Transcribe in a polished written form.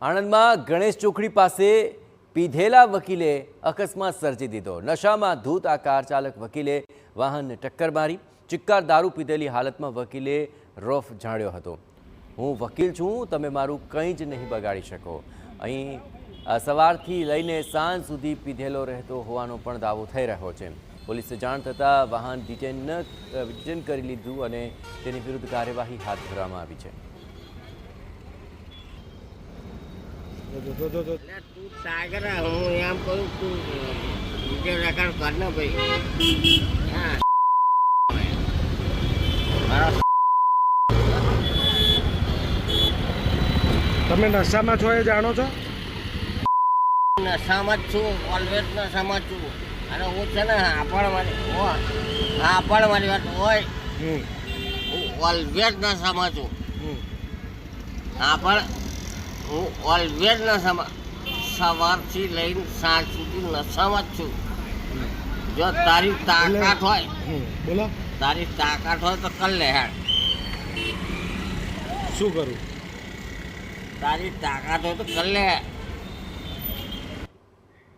આણંદમાં ગણેશ ચોકડી પાસે પીધેલા વકીલે અકસ્માત સર્જી દીધો। નશામાં ધૂત આ કાર ચાલક વકીલે વાહનને ટક્કર મારી। ચિક્કાર દારૂ પીધેલી હાલતમાં વકીલે રોફ ઝાડ્યો હતો। હું વકીલ છું, તમે મારું કંઈ જ નહીં બગાડી શકો। અહીં સવારથી લઈને સાંજ સુધી પીધેલો રહેતો હોવાનો પણ દાવો થઈ રહ્યો છે। પોલીસે જાણ થતાં વાહન ડિટેન કરી લીધું અને તેની વિરુદ્ધ કાર્યવાહી હાથ ધરવામાં આવી છે। तू सागर हूँ यहाँ पर तू मुझे रेकॉर्ड करना भाई। તમે નશામાં છો એ જાણો છો? નશામાં જ છું, ઓલવેઝ નશામાં છું। અને હું છે ને આપણ મારી વાત હોય, હું ઓલવેઝ નશામાં છું। હું ઓલવેઝ નશામાં, સવારથી લઈને સાંજ સુધી નશામાં જ છું। જો તારી તાકાત હોય, બોલો, તારી તાકાત હોય તો કર લે હેડ। શું કરું? તારી તાકાત હોય તો કર લે।